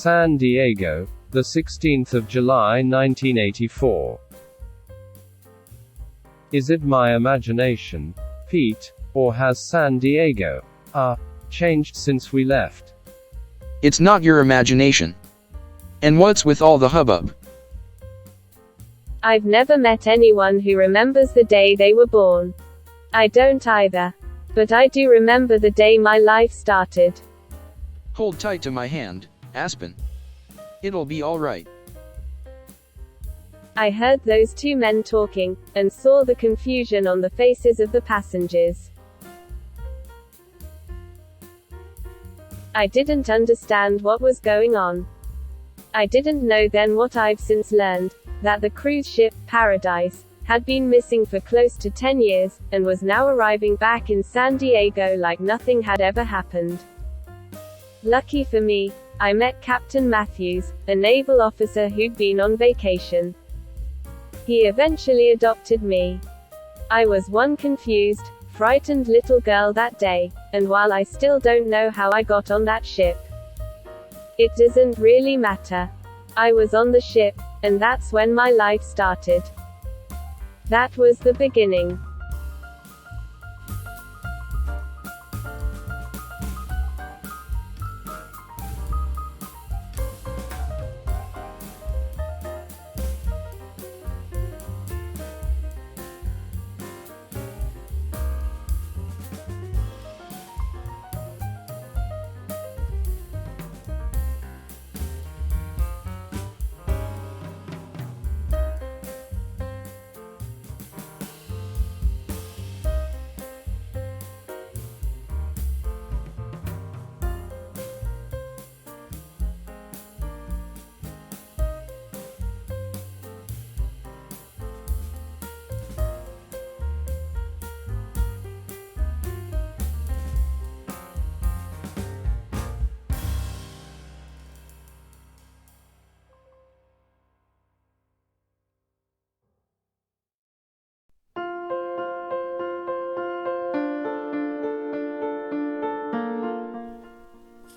San Diego, the 16th of July 1984. Is it my imagination, Pete, or has San Diego changed since we left? It's not your imagination. And what's with all the hubbub? I've never met anyone who remembers the day they were born. I don't either. But I do remember the day my life started. Hold tight to my hand, Aspen. It'll be alright. I heard those two men talking, and saw the confusion on the faces of the passengers. I didn't understand what was going on. I didn't know then what I've since learned, that the cruise ship, Paradise, had been missing for close to 10 years, and was now arriving back in San Diego like nothing had ever happened. Lucky for me, I met Captain Matthews, a naval officer who'd been on vacation. He eventually adopted me. I was one confused, frightened little girl that day, and while I still don't know how I got on that ship, it doesn't really matter. I was on the ship, and that's when my life started. That was the beginning.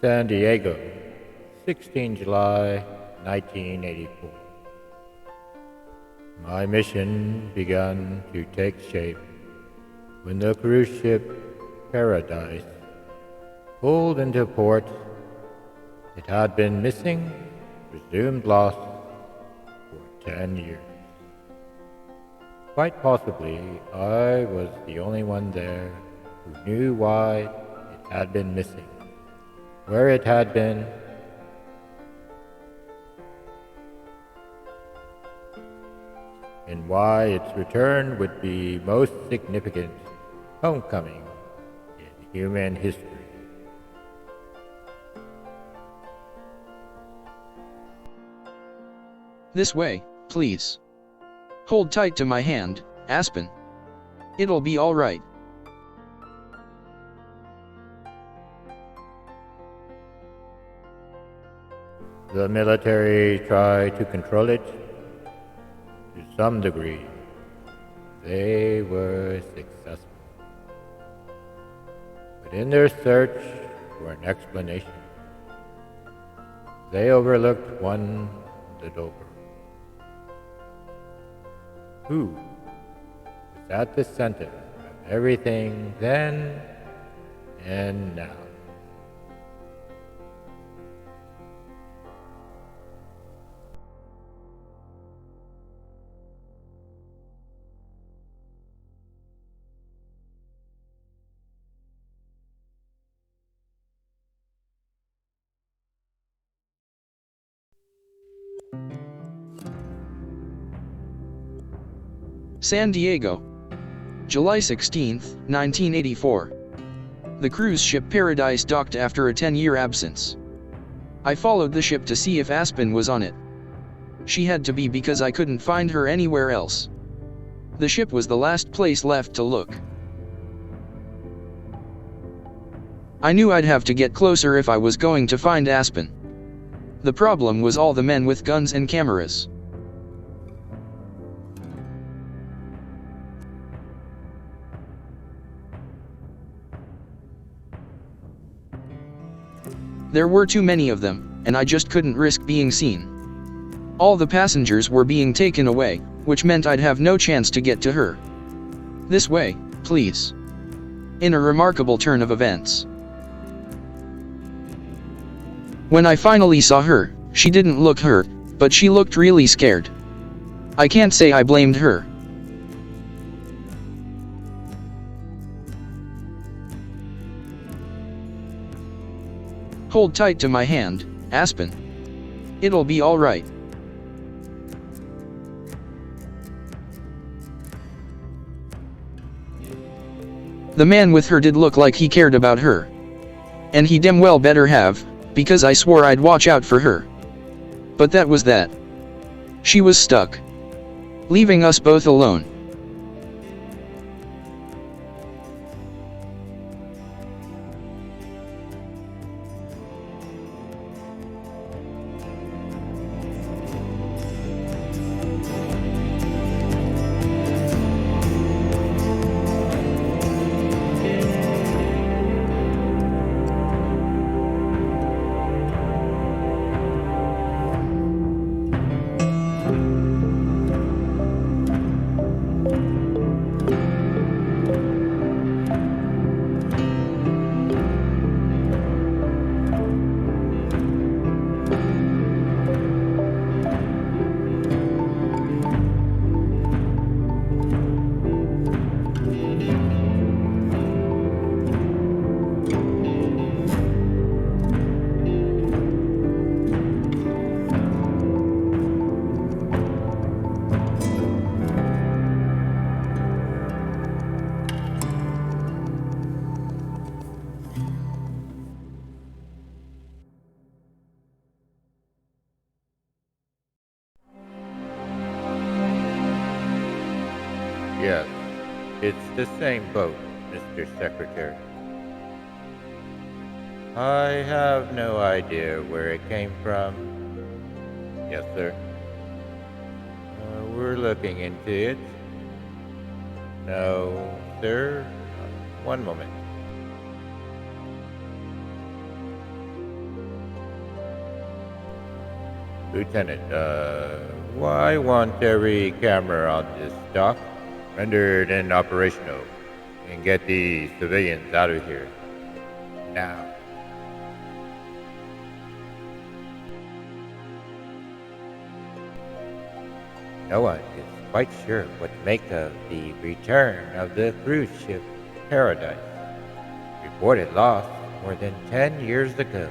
San Diego, 16 July 1984. My mission began to take shape when the cruise ship Paradise pulled into port. It had been missing, presumed lost, for 10 years. Quite possibly, I was the only one there who knew why it had been missing, where it had been, and why its return would be most significant homecoming in human history. This way, please. Hold tight to my hand, Aspen. It'll be alright. The military tried to control it. To some degree, they were successful. But in their search for an explanation, they overlooked one little girl, who was at the center of everything then and now. San Diego, July 16, 1984. The cruise ship Paradise docked after a 10-year absence. I followed the ship to see if Aspen was on it. She had to be because I couldn't find her anywhere else. The ship was the last place left to look. I knew I'd have to get closer if I was going to find Aspen. The problem was all the men with guns and cameras. There were too many of them, and I just couldn't risk being seen. All the passengers were being taken away, which meant I'd have no chance to get to her. This way, please. In a remarkable turn of events. When I finally saw her, she didn't look hurt, but she looked really scared. I can't say I blamed her. Hold tight to my hand, Aspen. It'll be all right. The man with her did look like he cared about her. And he damn well better have, because I swore I'd watch out for her. But that was that. She was stuck, leaving us both alone. Yes, it's the same boat, Mr. Secretary. I have no idea where it came from. Yes, sir. We're looking into it. No, sir. One moment. Lieutenant, why want every camera on this dock rendered inoperational and get the civilians out of here now? No one is quite sure what to make of the return of the cruise ship Paradise, reported lost more than 10 years ago.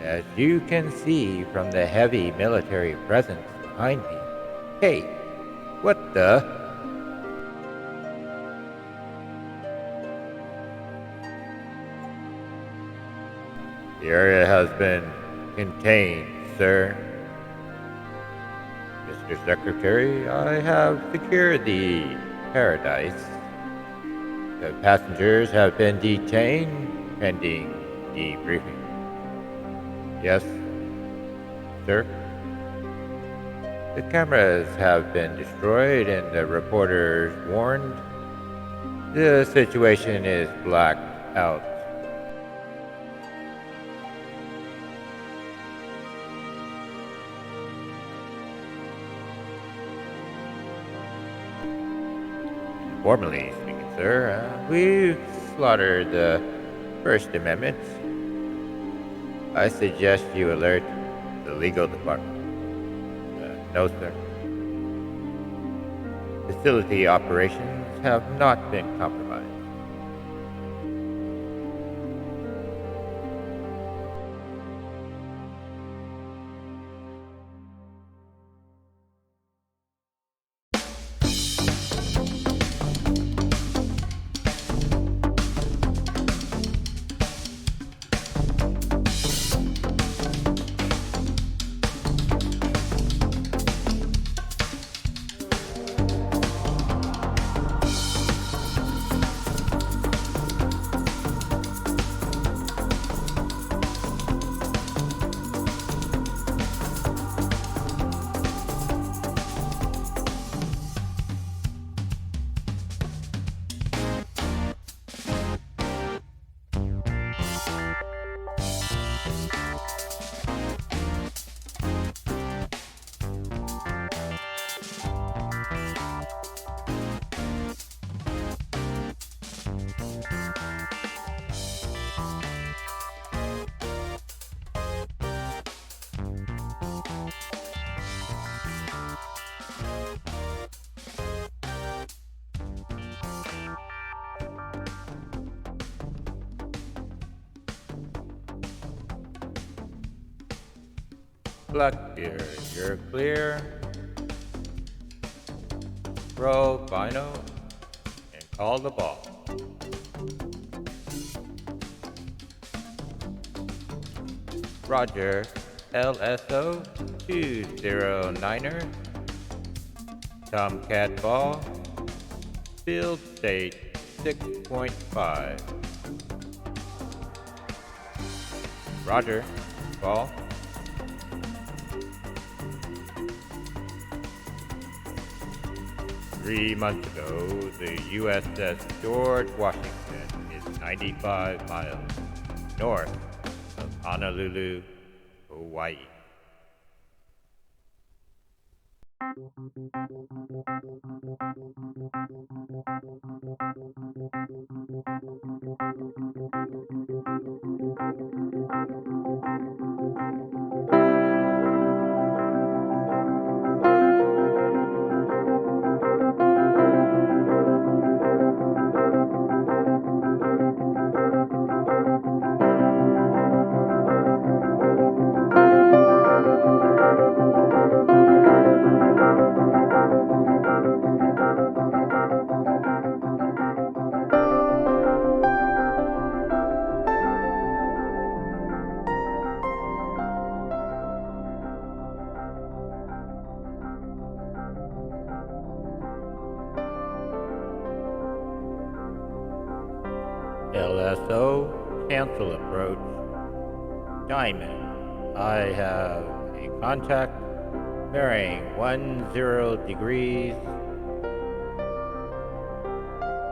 As you can see from the heavy military presence behind me. Hey, what the? The area has been contained, sir. Mr. Secretary, I have secured the Paradise. The passengers have been detained pending debriefing. Yes, sir. The cameras have been destroyed and the reporters warned. The situation is blacked out. Formally speaking, sir, we've slaughtered the First Amendment. I suggest you alert the legal department. No, sir. Facility operations have not been compromised. Blackbeard, you're clear. Throw Bino and call the ball. Roger, LSO 209er. Tomcat ball. Field state 6.5. Roger, ball. Three months ago, the USS George Washington is 95 miles north of Honolulu, Hawaii. LSO, cancel approach. Diamond, I have a contact bearing 10 degrees.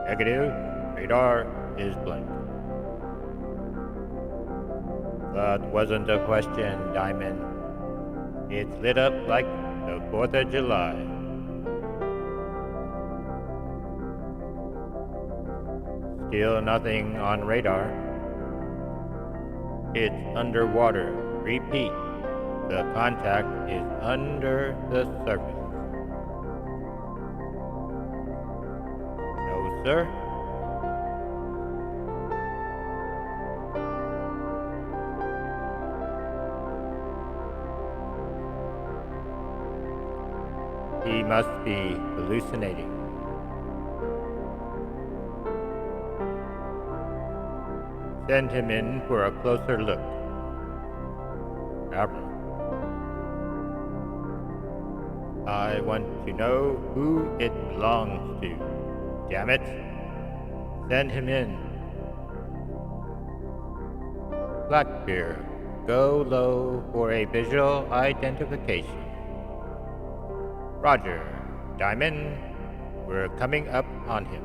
Negative, radar is blank. That wasn't a question, Diamond. It's lit up like the 4th of July. Still nothing on radar. It's underwater. Repeat, the contact is under the surface. No, sir. He must be hallucinating. Send him in for a closer look. Admiral, I want to know who it belongs to. Damn it. Send him in. Blackbeard, go low for a visual identification. Roger. Diamond, we're coming up on him.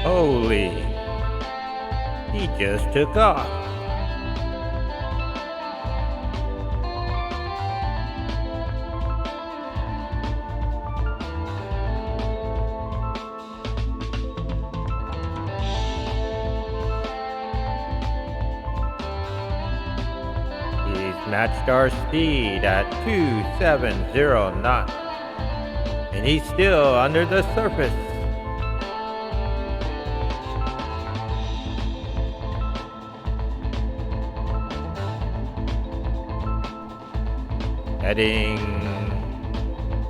Holy, he just took off. He's matched our speed at 270 knots, and he's still under the surface. Heading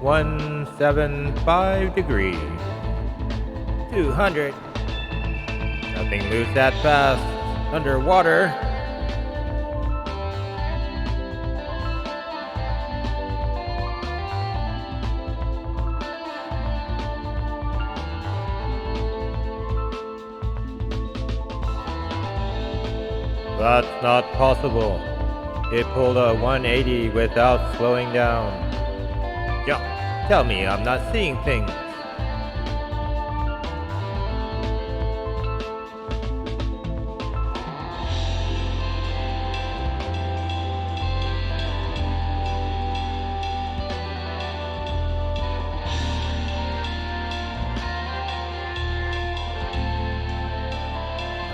175 degrees, 200 Nothing moves that fast underwater. That's not possible. It pulled a 180 without slowing down. Jump. Tell me I'm not seeing things.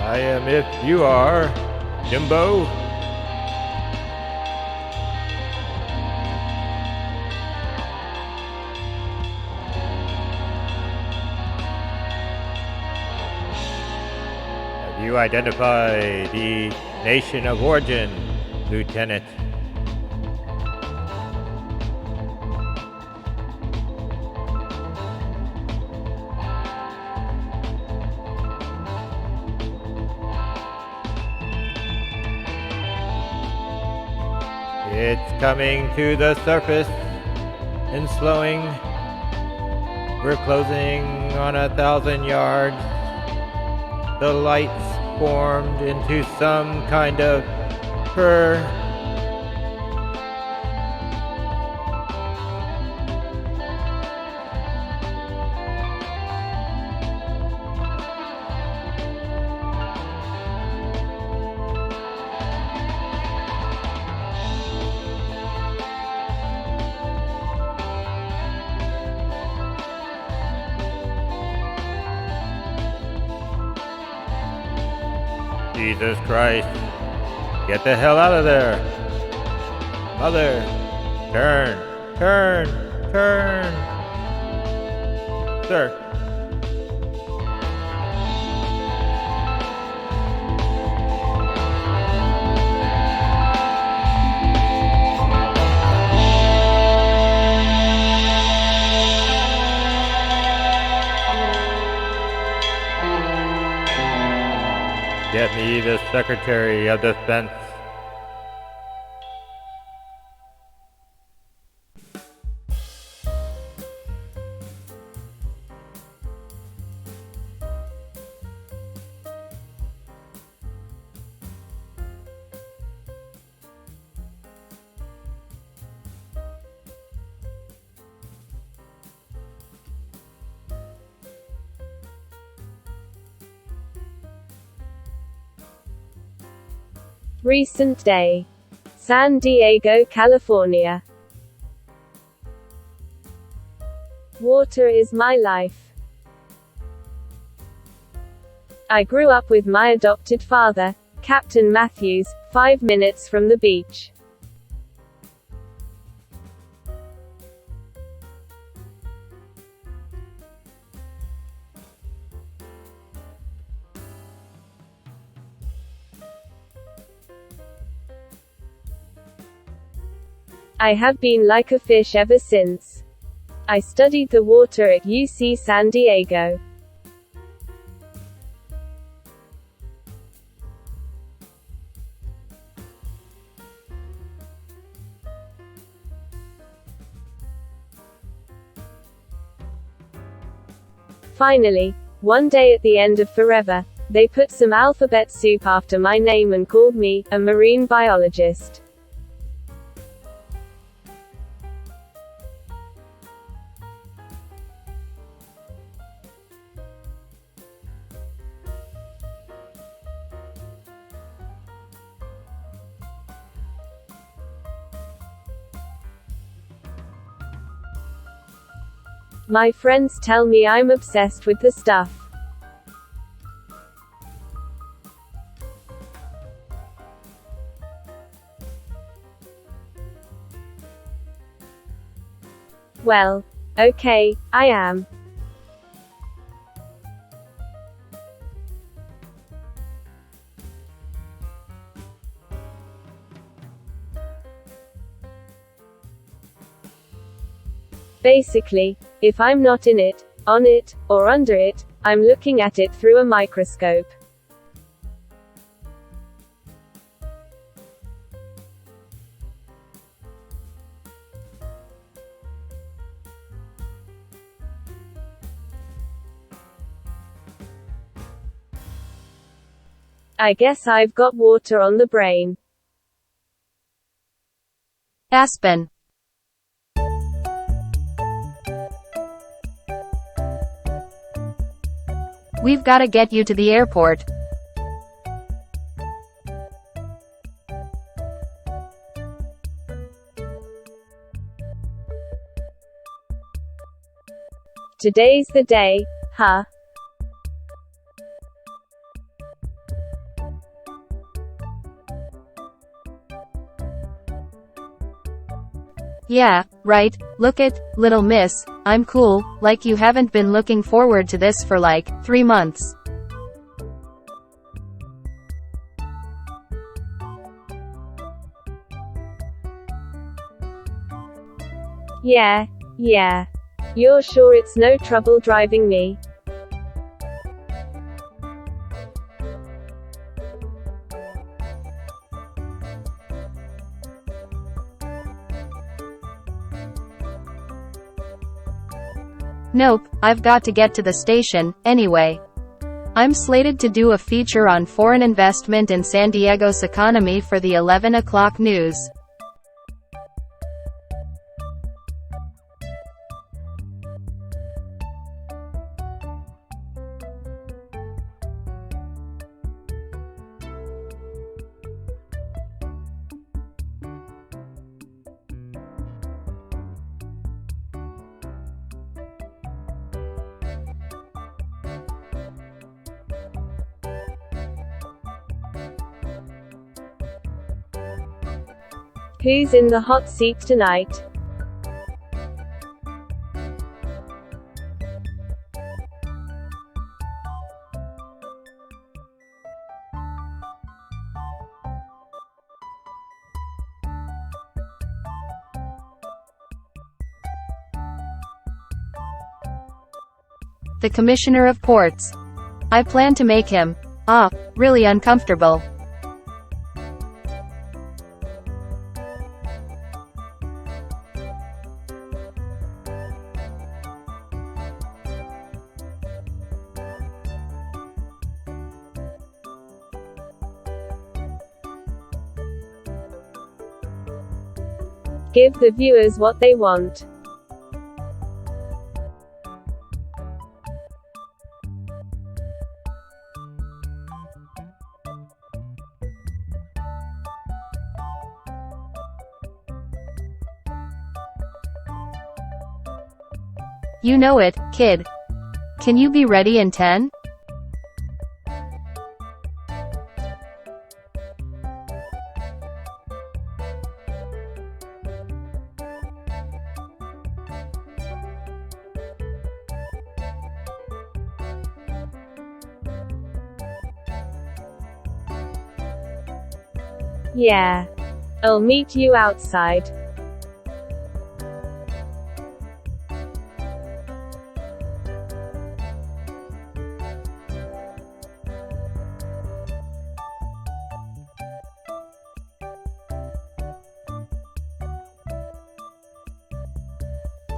I am if you are, Jimbo. Have you identified the nation of origin, Lieutenant? It's coming to the surface and slowing. We're closing on 1,000 yards. The lights formed into some kind of fur. Jesus Christ. Get the hell out of there. Mother. Turn. Turn. Turn. Sir. Get me the Secretary of Defense. Recent day. San Diego, California. Water is my life. I grew up with my adopted father, Captain Matthews, 5 minutes from the beach. I have been like a fish ever since. I studied the water at UC San Diego. Finally, one day at the end of forever, they put some alphabet soup after my name and called me a marine biologist. My friends tell me I'm obsessed with the stuff. Well, okay, I am. Basically, if I'm not in it, on it, or under it, I'm looking at it through a microscope. I guess I've got water on the brain. Aspen. We've gotta get you to the airport. Today's the day, huh? Yeah, right, look it, little miss, I'm cool, like you haven't been looking forward to this for like, 3 months. Yeah. You're sure it's no trouble driving me? Nope, I've got to get to the station, anyway. I'm slated to do a feature on foreign investment in San Diego's economy for the 11 o'clock news. Who's in the hot seat tonight? The Commissioner of Ports. I plan to make him, really uncomfortable. Give the viewers what they want. You know it, kid. Can you be ready in 10? Yeah. I'll meet you outside.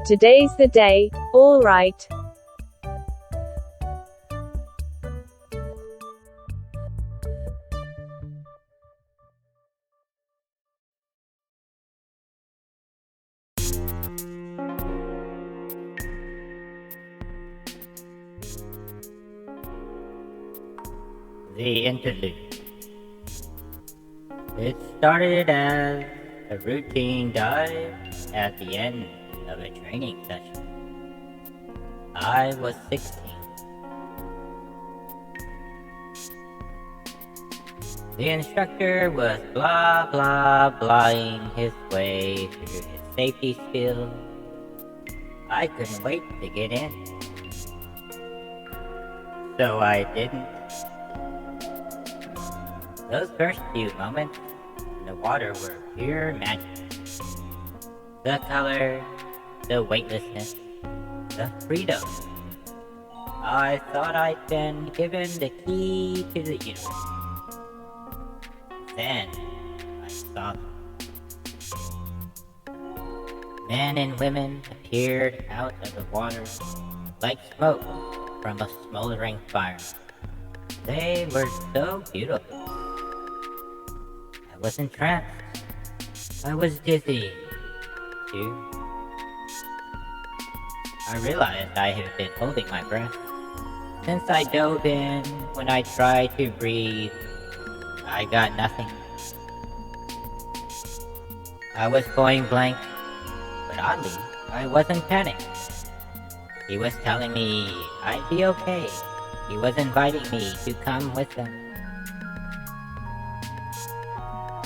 Today's the day, all right. The interlude. It started as a routine dive at the end of a training session. I was 16. The instructor was blah blah blahing his way through his safety skills. I couldn't wait to get in. So I didn't. Those first few moments in the water were pure magic. The color, the weightlessness, the freedom. I thought I'd been given the key to the universe. Then I saw them. Men and women appeared out of the water like smoke from a smoldering fire. They were so beautiful. I was entranced. I was dizzy, too. I realized I had been holding my breath. Since I dove in, when I tried to breathe, I got nothing. I was going blank, but oddly, I wasn't panicked. He was telling me I'd be okay. He was inviting me to come with him.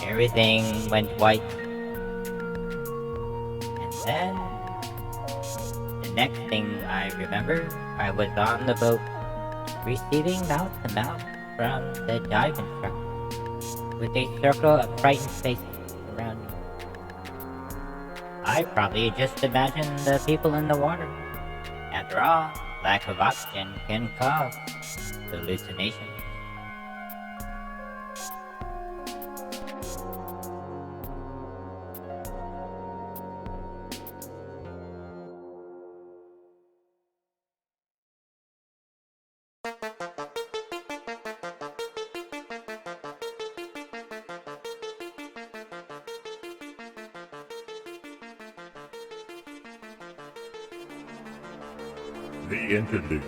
Everything went white. And then, the next thing I remember, I was on the boat, receiving mouth-to-mouth from the dive instructor, with a circle of frightened faces around me. I probably just imagined the people in the water. After all, lack of oxygen can cause hallucinations. The interlude.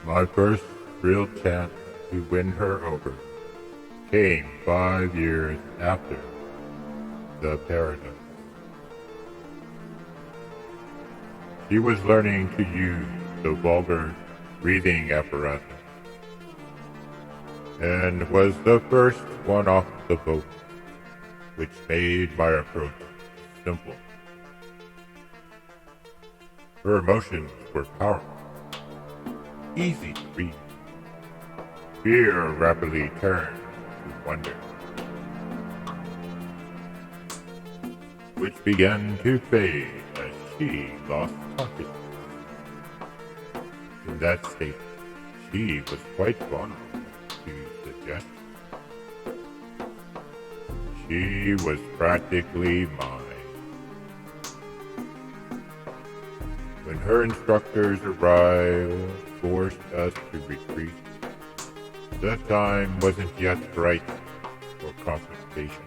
My first real chance to win her over came 5 years after the paradox. She was learning to use the vulgar breathing apparatus and was the first one off the boat, which made my approach simple. Her emotions were powerful, easy to read. Fear rapidly turned to wonder, which began to fade as she lost consciousness. In that state, she was quite vulnerable to suggestion. She was practically mine. When her instructors arrived, forced us to retreat, the time wasn't yet right for confrontation.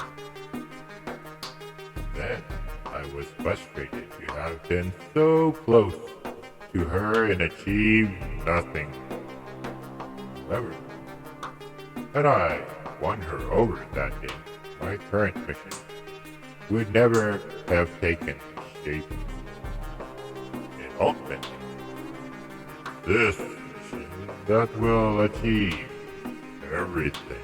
Then I was frustrated to have been so close to her and achieved nothing. However, had I won her over that day, my current mission would never have taken shape. Ultimately, this mission that will achieve everything.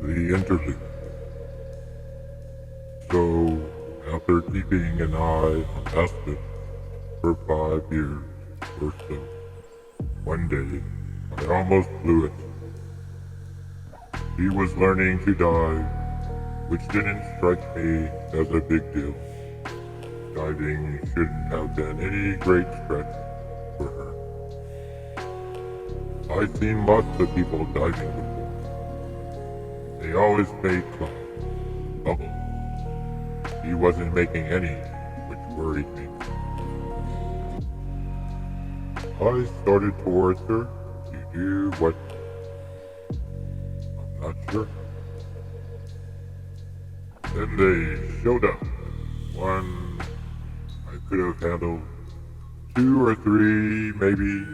The interlude. So, after keeping an eye on Ascent for 5 years or so, one day I almost blew it. He was learning to dive, which didn't strike me as a big deal. Diving shouldn't have been any great stretch for her. I've seen lots of people diving before. They always made clouds, bubbles. He wasn't making any, which worried me. I started towards her to do what? I'm not sure. Then they showed up. One I could have handled, 2 or 3 maybe,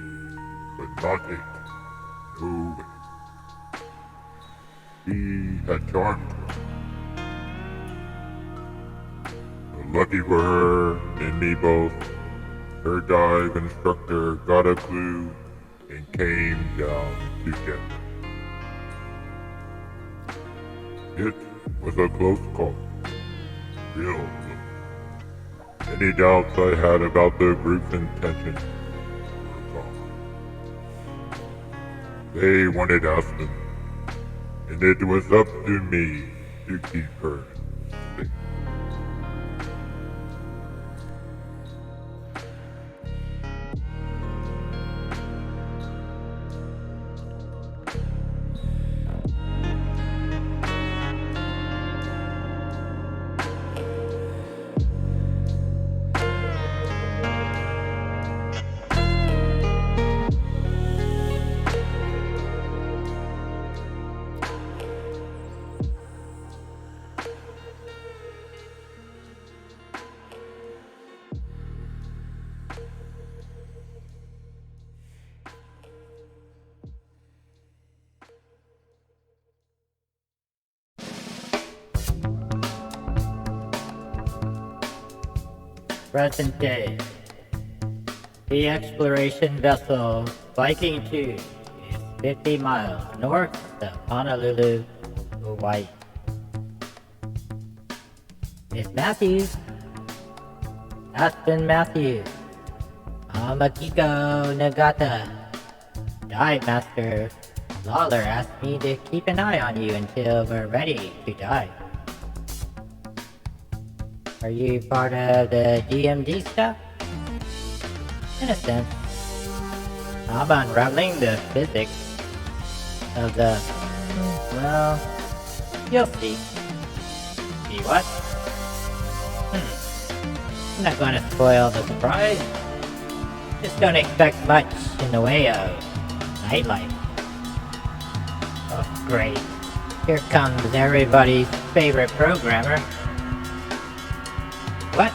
but not 8. No way. He had charmed her. But lucky for her and me both, her dive instructor got a clue and came down together. It was a close call. Real close. Any doubts I had about the group's intentions were gone. They wanted Aspen, and it was up to me to keep her safe. Present day. The exploration vessel Viking 2 is 50 miles north of Honolulu, Hawaii. Miss Matthews. Aspen Matthews. Amakiko Nagata. Dive Master Lawler asked me to keep an eye on you until we're ready to dive. Are you part of the DMD stuff? In a sense. I'm unraveling the physics of the... well... you'll see. See what? I'm not gonna spoil the surprise. Just don't expect much in the way of nightlife. Oh, great. Here comes everybody's favorite programmer. What?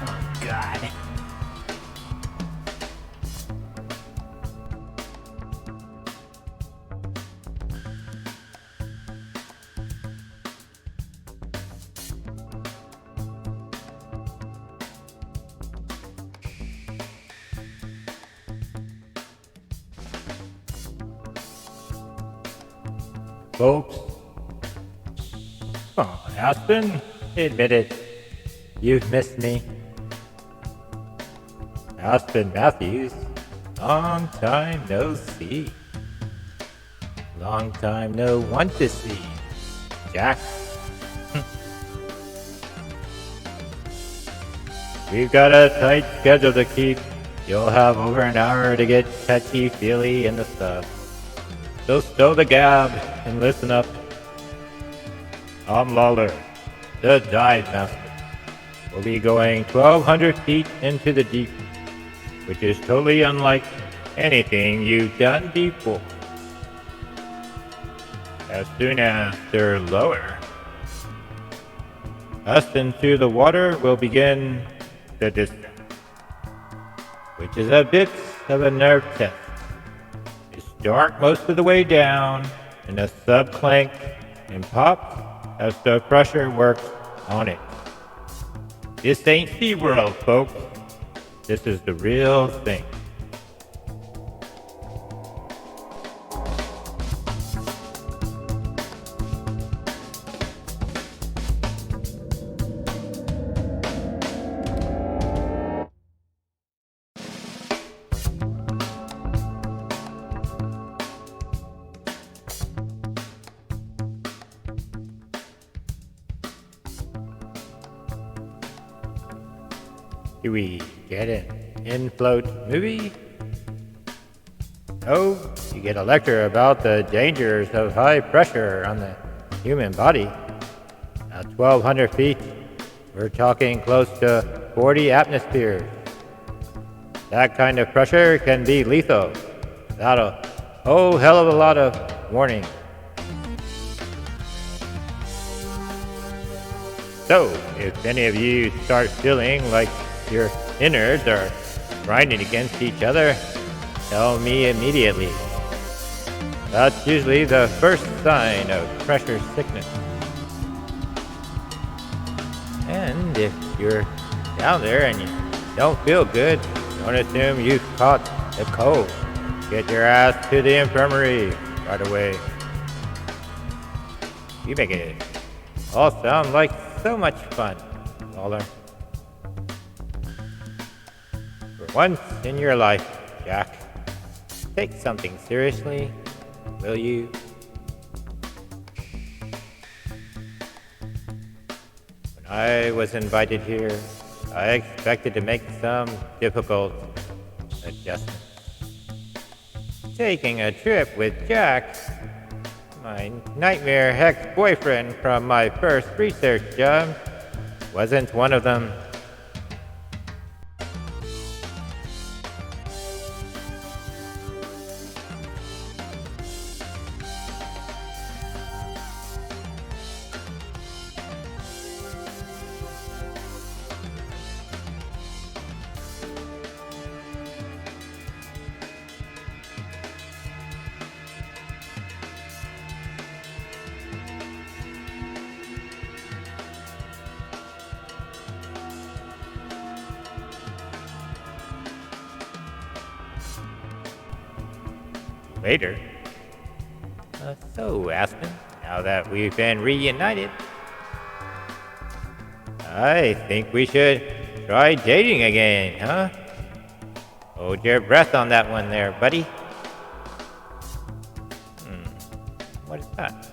Oh, God. Folks. Oh, Aspen, admit it. You've missed me. Aspen Matthews, long time no see. Long time no want to see. Jack. We've got a tight schedule to keep. You'll have over an hour to get touchy-feely in the stuff. So stow the gab and listen up. I'm Lawler, the Dive Master. We'll be going 1,200 feet into the deep, which is totally unlike anything you've done before. As soon as they're lower, us into the water will begin the descent, which is a bit of a nerve test. It's dark most of the way down, and the sub clank and pop as the pressure works on it. This ain't SeaWorld, folks. This is the real thing. Do we get an in-float movie? No, you get a lecture about the dangers of high pressure on the human body. At 1,200 feet, we're talking close to 40 atmospheres. That kind of pressure can be lethal, without a whole hell of a lot of warning. So, if any of you start feeling like your innards are grinding against each other, tell me immediately. That's usually the first sign of pressure sickness. And if you're down there and you don't feel good, don't assume you've caught the cold. Get your ass to the infirmary right away. You make it all sound like so much fun, Lawler. For once in your life, Jack, take something seriously, will you? When I was invited here, I expected to make some difficult adjustments. Taking a trip with Jack, my nightmare ex-boyfriend from my first research job, wasn't one of them. Later. So, Aspen, now that we've been reunited, I think we should try dating again, huh? Hold your breath on that one there, buddy. What is that?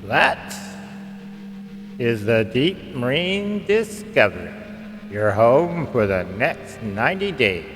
That is the Deep Marine Discovery, your home for the next 90 days.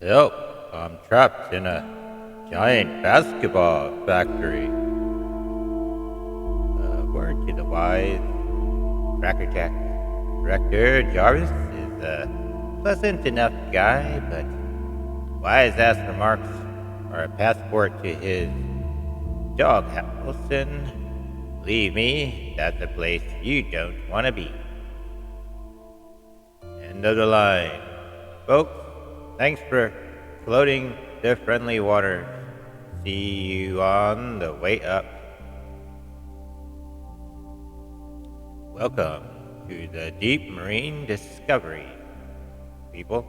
Help! I'm trapped in a giant basketball factory. Word to the wise Crackerjack. Director Jarvis is a pleasant enough guy, but wise-ass remarks are a passport to his doghouse, and believe me, that's a place you don't want to be. End of the line. Folks, thanks for floating the friendly waters. See you on the way up. Welcome to the Deep Marine Discovery, people.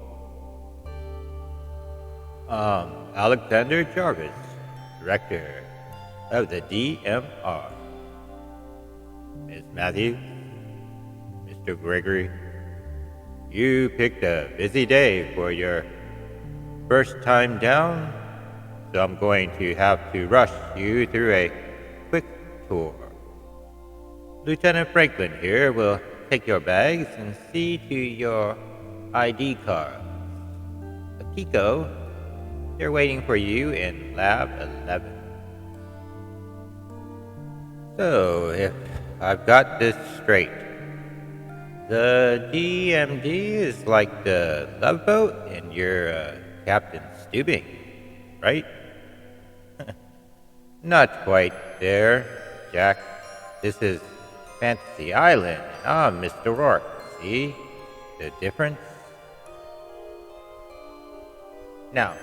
Alexander Jarvis, Director of the DMR. Miss Matthews, Mr. Gregory, you picked a busy day for your first time down, so I'm going to have to rush you through a quick tour. Lieutenant Franklin here will take your bags and see to your ID cards. Akiko, they're waiting for you in Lab 11. So, if I've got this straight, the DMD is like the love boat and you're Captain Stubing, right? Not quite there, Jack. This is Fantasy Island. I'm Mr. Rourke. See the difference? Now,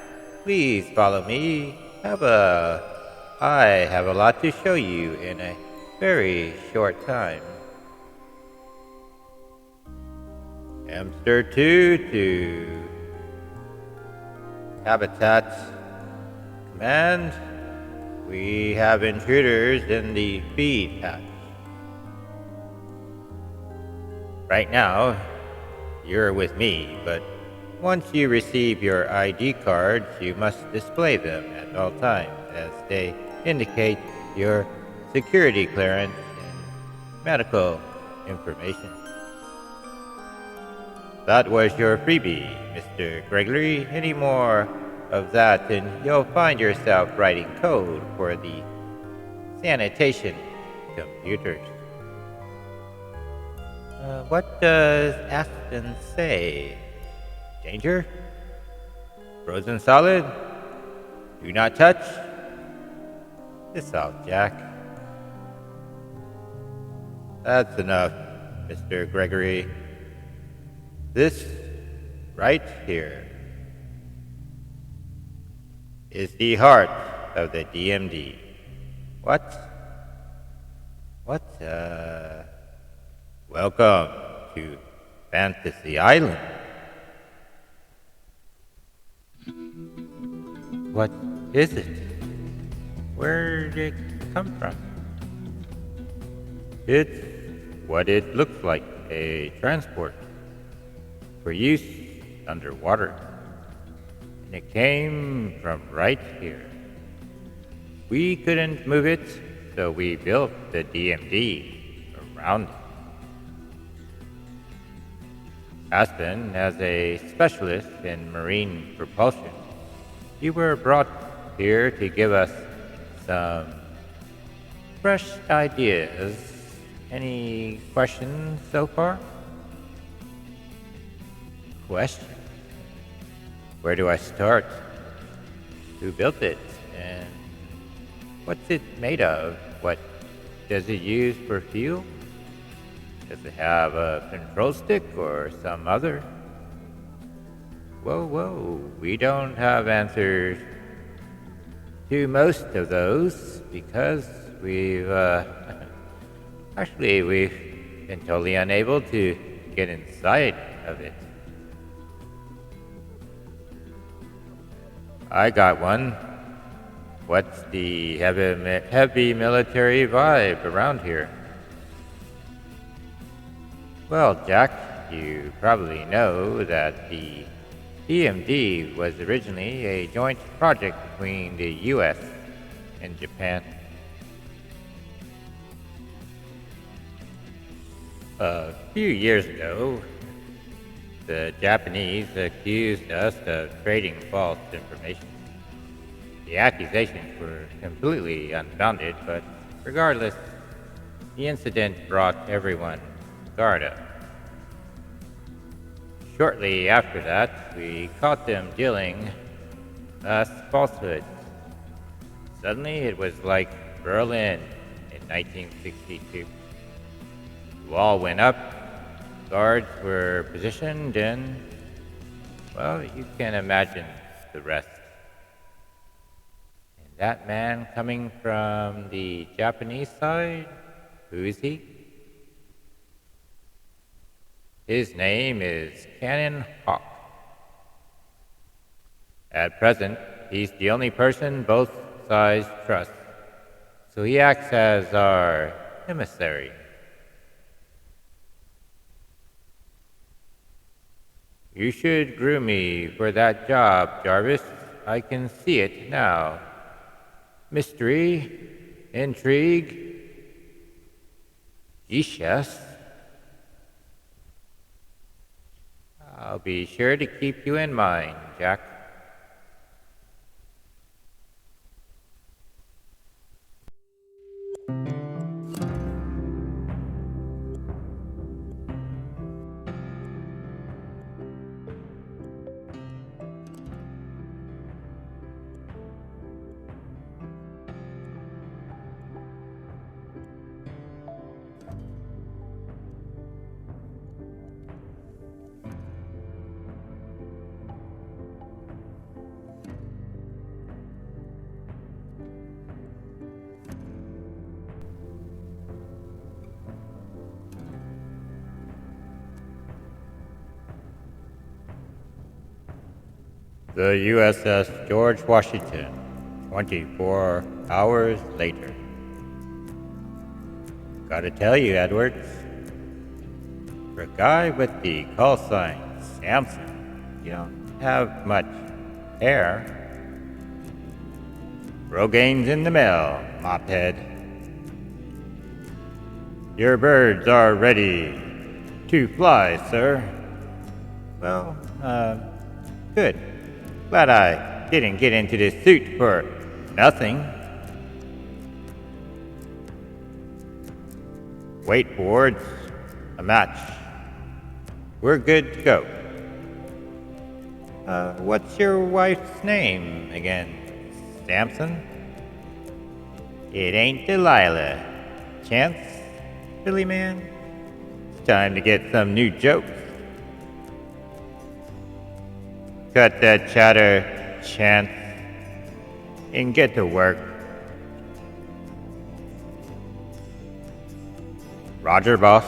please follow me. I have a lot to show you in a very short time. Hamster 2 to Habitat Command. We have intruders in the feed hatch. Right now, you're with me, but once you receive your ID cards, you must display them at all times as they indicate your security clearance and medical information. That was your freebie, Mr. Gregory. Any more of that and you'll find yourself writing code for the sanitation computers. What does Ascent say? Danger? Frozen solid? Do not touch? This out, Jack. That's enough, Mr. Gregory. This right here is the heart of the DMD. What? Welcome to Fantasy Island. What is it? Where did it come from? It's what it looks like, a transport for use underwater. And it came from right here. We couldn't move it, so we built the DMD around it. Aspen, as a specialist in marine propulsion, you were brought here to give us some fresh ideas. Any questions so far? Question? Where do I start? Who built it? And what's it made of? What does it use for fuel? Does it have a control stick or some other? Whoa, we don't have answers to most of those because we've been totally unable to get inside of it. I got one. What's the heavy military vibe around here? Well, Jack, you probably know that the DMD was originally a joint project between the US and Japan. A few years ago, The Japanese accused us of trading false information. The accusations were completely unfounded, but regardless, the incident brought everyone's guard up. Shortly after that, we caught them dealing us falsehoods. Suddenly, it was like Berlin in 1962. The wall went up, guards were positioned, and, well, you can imagine the rest. And that man coming from the Japanese side, who is he? His name is Cannon Hawk. At present, he's the only person both sides trust, so he acts as our emissary. You should groom me for that job, Jarvis. I can see it now. Mystery, intrigue. Yes. I'll be sure to keep you in mind, Jack. The USS George Washington, 24 hours later. Gotta tell you, Edwards, for a guy with the call sign Samson, you don't have much hair. Rogaine's in the mail, mophead. Your birds are ready to fly, sir. Well, good. Glad I didn't get into this suit for nothing. Wakeboard's a match. We're good to go. What's your wife's name again? Samson? It ain't Delilah. Chance, silly man? It's time to get some new jokes. Cut that chatter, Chance, and get to work. Roger, boss.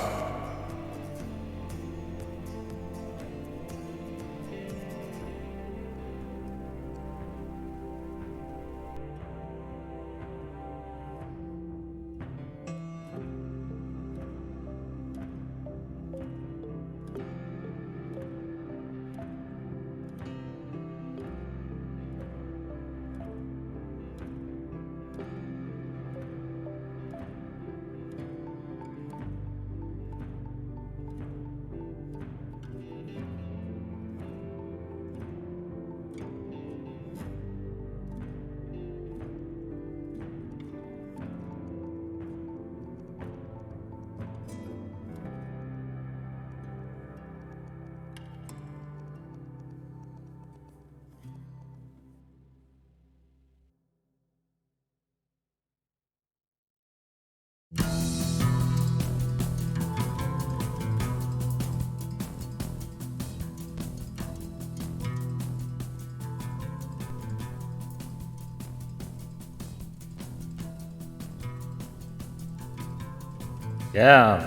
Damn,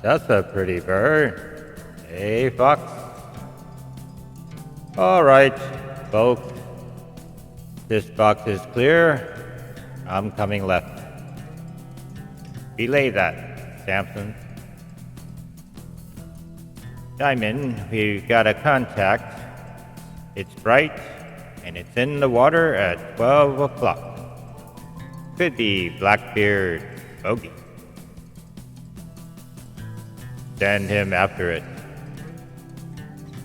that's a pretty bird. Hey, Fox? All right, folks. This box is clear. I'm coming left. Belay that, Samson. Diamond, we've got a contact. It's bright, and it's in the water at 12 o'clock. Could be Blackbeard Bogey. Send him after it.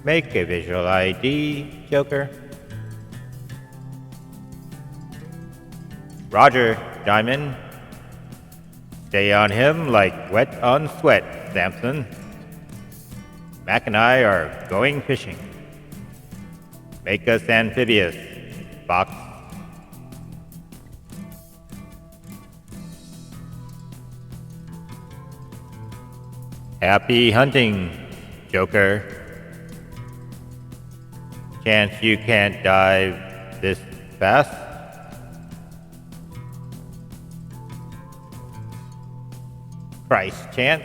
Make a visual ID, Joker. Roger, Diamond. Stay on him like wet on sweat, Samson. Mac and I are going fishing. Make us amphibious, Fox. Happy hunting, Joker. Chance you can't dive this fast? Christ, Chance,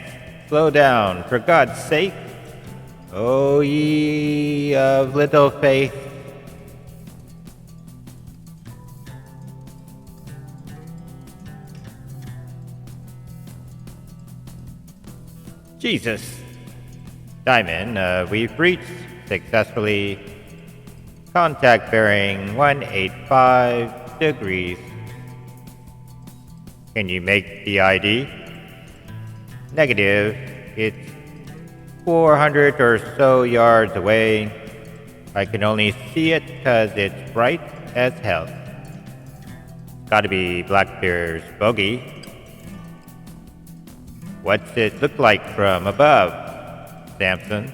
slow down, for God's sake. O ye of little faith. Jesus. Diamond, we've reached successfully contact bearing 185 degrees. Can you make the ID? Negative. It's 400 or so yards away. I can only see it because it's bright as hell. Gotta be Blackbeard's bogey. What's it look like from above, Samson?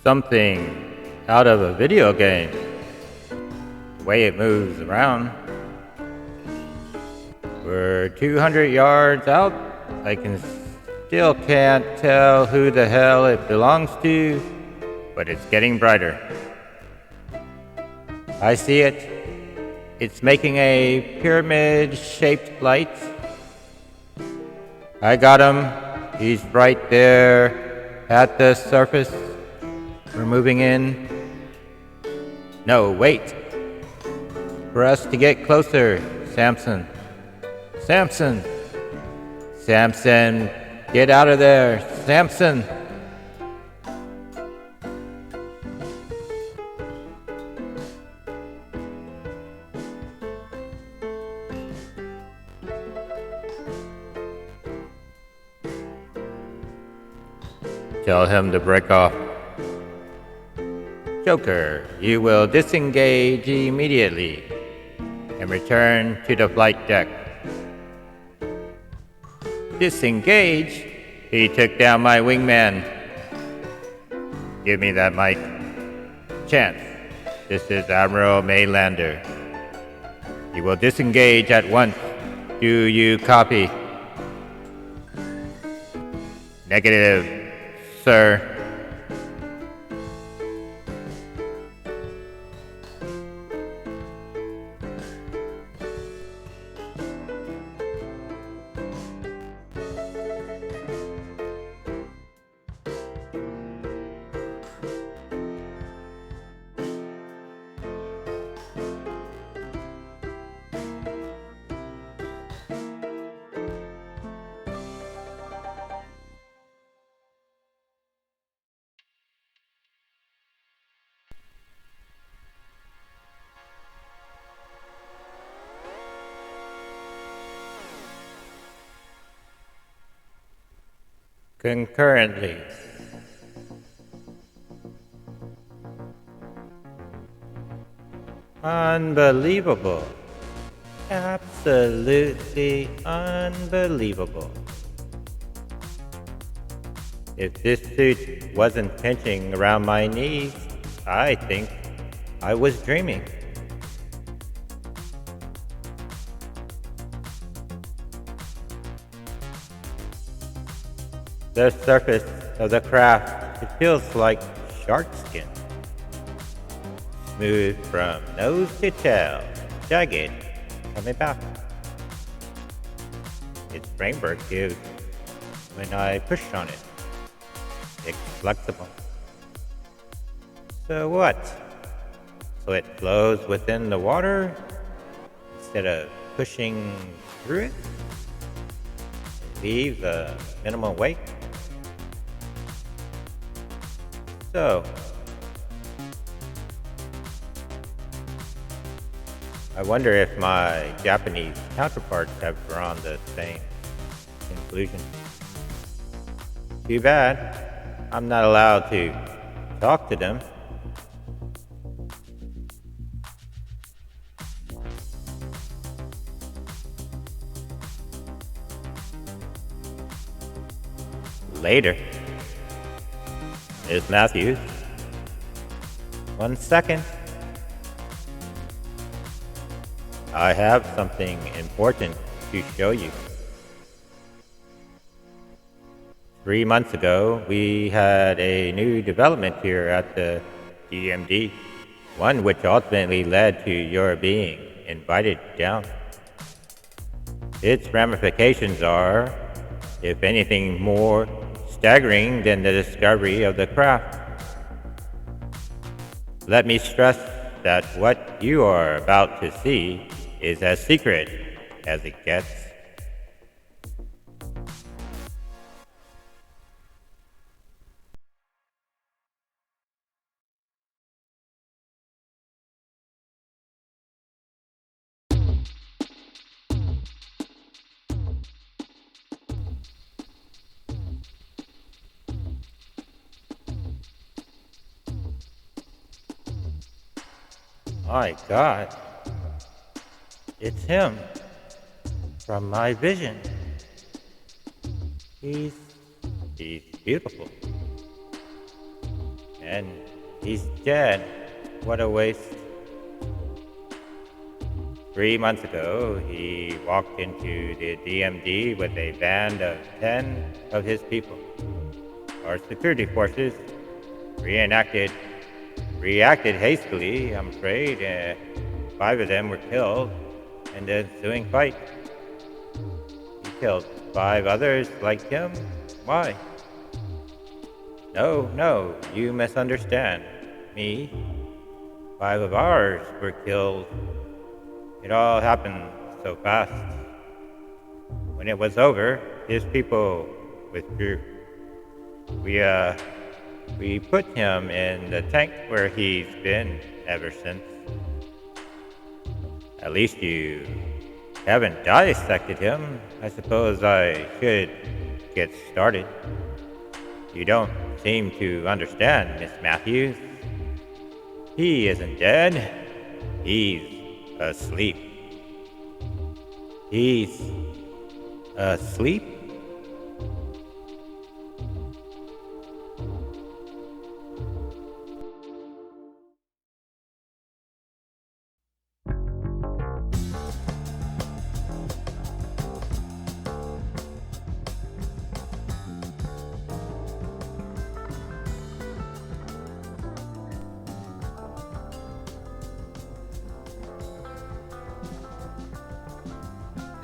Something out of a video game. The way it moves around. We're 200 yards out. I still can't tell who the hell it belongs to, but it's getting brighter. I see it. It's making a pyramid-shaped light. I got him. He's right there at the surface. We're moving in. No, wait. For us to get closer, Samson. Samson! Samson, get out of there! Samson! Tell him to break off. Joker, you will disengage immediately and return to the flight deck. Disengage? He took down my wingman. Give me that mic. Chance, this is Admiral Maylander. You will disengage at once. Do you copy? Negative, sir. Concurrently. Unbelievable. Absolutely unbelievable. If this suit wasn't pinching around my knees, I think I was dreaming. The surface of the craft, it feels like shark skin. Smooth from nose to tail, jagged from the back. its framework gives when I push on it. It's flexible. So what? So it flows within the water instead of pushing through it? It leaves a minimal weight? So, I wonder if my Japanese counterparts have drawn the same conclusion. Too bad. I'm not allowed to talk to them. Later. Ms. Matthews. 1 second. I have something important to show you. 3 months ago, we had a new development here at the DMD, one which ultimately led to your being invited down. Its ramifications are, if anything, more staggering than the discovery of the craft. Let me stress that what you are about to see is as secret as it gets. My God, it's him from my vision. He's beautiful. And he's dead. What a waste. 3 months ago, he walked into the DMD with a band of 10 of his people. Our security forces reacted hastily, I'm afraid. 5 of them were killed in the ensuing fight. He killed 5 others like him? Why? No, you misunderstand me. 5 of ours were killed. It all happened so fast. When it was over, his people withdrew. We put him in the tank where he's been ever since. At least you haven't dissected him. I suppose I should get started. You don't seem to understand, Miss Matthews. He isn't dead. He's asleep. He's asleep?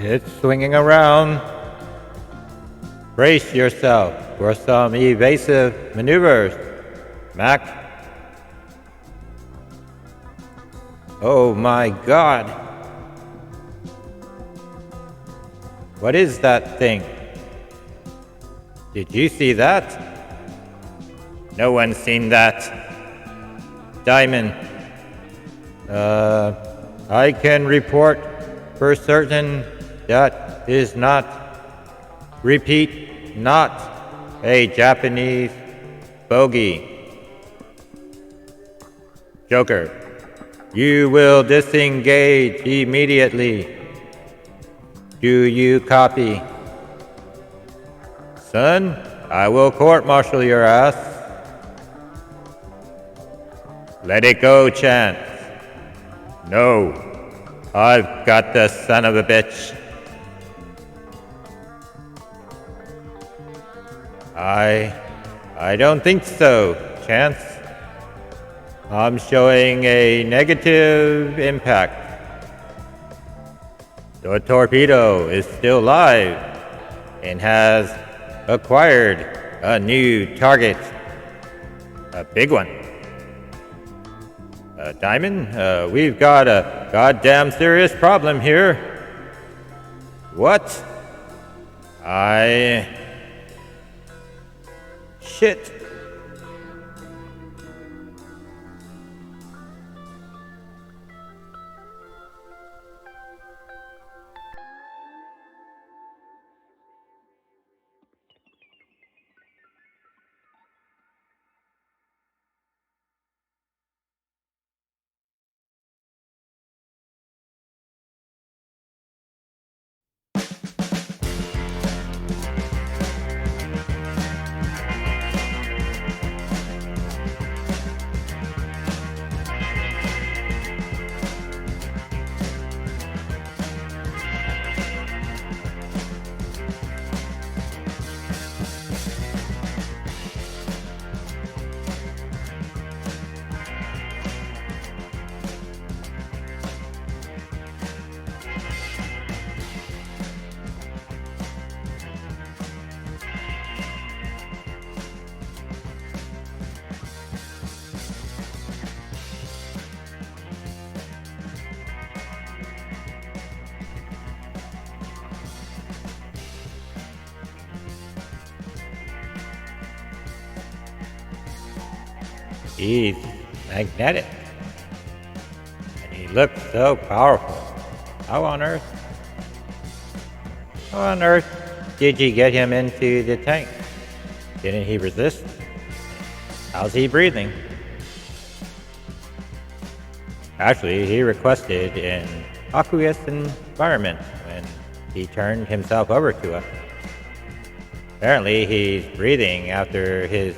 It's swinging around. Brace yourself for some evasive maneuvers, Mac. Oh my God. What is that thing? Did you see that? No one's seen that. Diamond. I can report for certain that is not, repeat, not a Japanese bogey. Joker, you will disengage immediately. Do you copy? Son, I will court-martial your ass. Let it go, Chance. No, I've got the son of a bitch. I don't think so, Chance. I'm showing a negative impact. The torpedo is still live, and has acquired a new target. A big one. Diamond, we've got a goddamn serious problem here. What? Shit. He's magnetic. And he looks so powerful. How on earth did you get him into the tank? Didn't he resist? How's he breathing? Actually, he requested an aqueous environment when he turned himself over to us. Apparently, he's breathing after his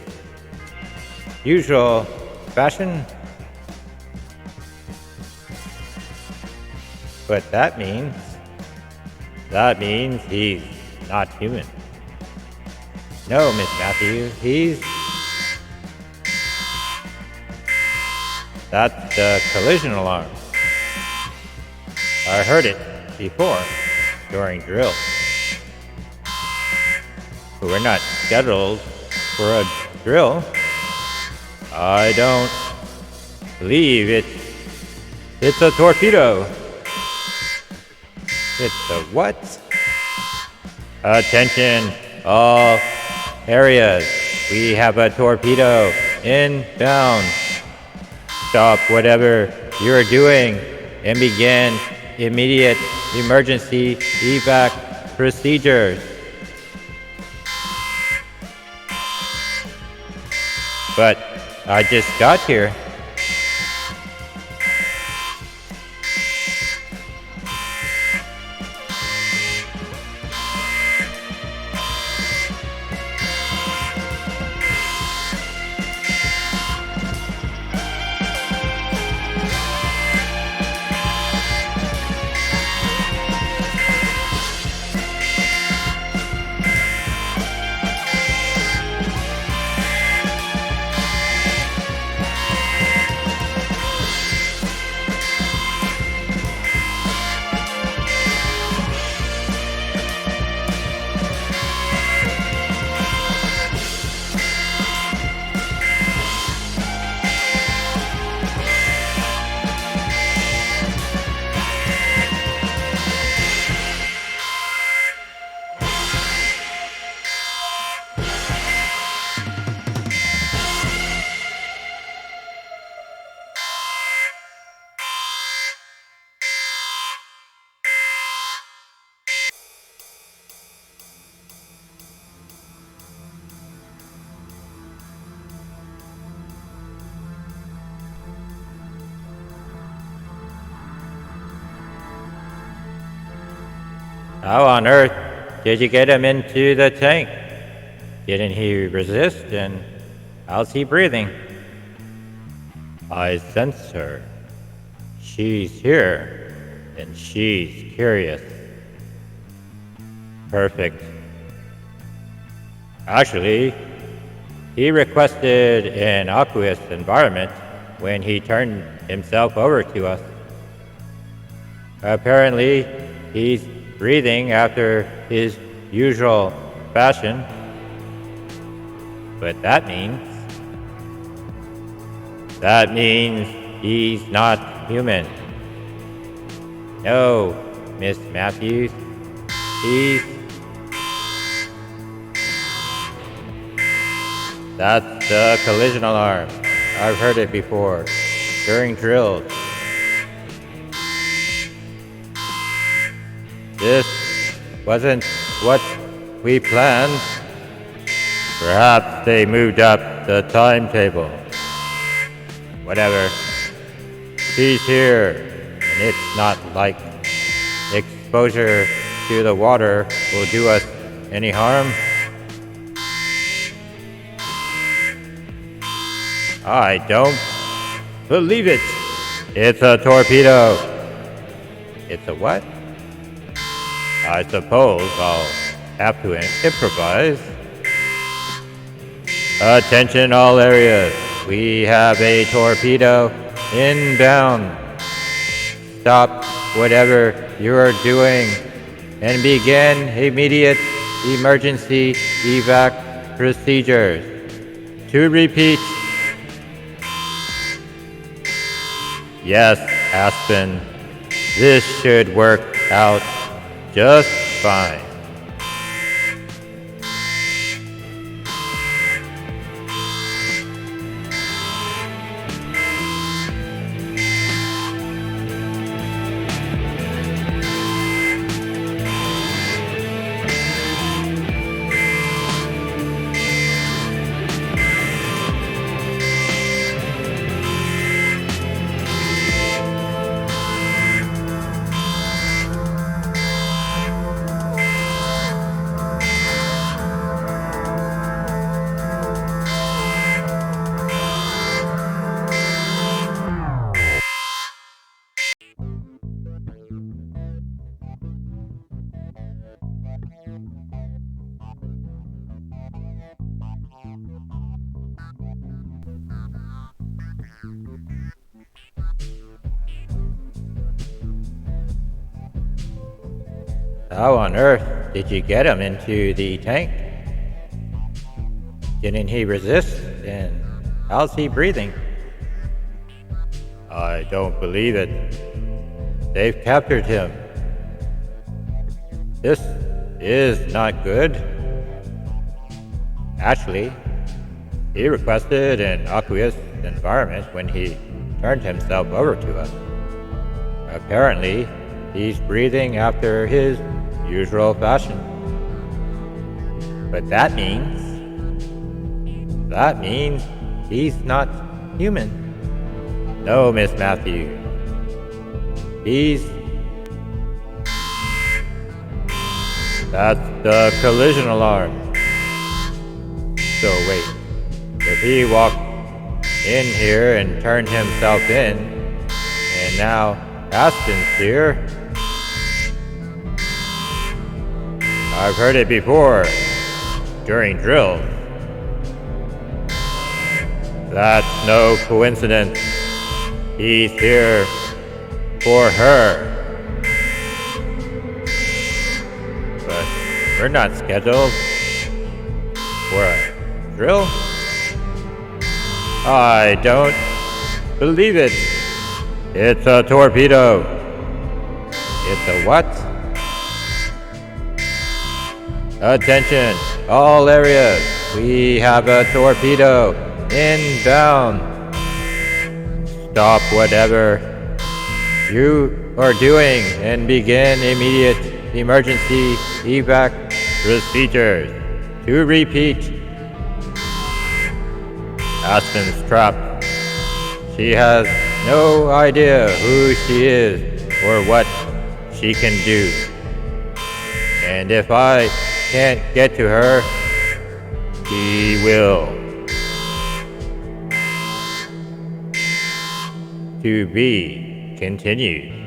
usual fashion. But that means he's not human. No, Miss Matthew, that's the collision alarm. I heard it before during drill. But we're not scheduled for a drill. I don't believe it's a torpedo. It's a what? Attention, all areas. We have a torpedo inbound. Stop whatever you're doing and begin immediate emergency evac procedures. But I just got here. How on earth did you get him into the tank? Didn't he resist, and how's he breathing? I sense her. She's here, and she's curious. Perfect. Actually, he requested an aqueous environment when he turned himself over to us. Apparently, he's breathing after his usual fashion. But that means he's not human. No, Miss Matthews, that's the collision alarm. I've heard it before, during drills. This wasn't what we planned. Perhaps they moved up the timetable. Whatever. He's here, and it's not like exposure to the water will do us any harm. I don't believe it. It's a torpedo. It's a what? I suppose I'll have to improvise. Attention all areas. We have a torpedo inbound. Stop whatever you are doing and begin immediate emergency evac procedures. To repeat. Yes, Aspen. This should work out just fine. How on earth did you get him into the tank? Didn't he resist? And how's he breathing? I don't believe it. They've captured him. This is not good. Actually, he requested an aqueous environment when he turned himself over to us. Apparently, he's breathing after his usual fashion. But that means he's not human. No, Miss Matthews. That's the collision alarm. So wait, if he walked in here and turned himself in, and now Aspen's here, I've heard it before, during drills. That's no coincidence. He's here for her. But we're not scheduled for a drill. I don't believe it. It's a torpedo. It's a what? Attention, all areas. We have a torpedo inbound. Stop whatever you are doing and begin immediate emergency evac procedures. To repeat, Aspen's trapped. She has no idea who she is or what she can do. And if I can't get to her, he will. To be continued.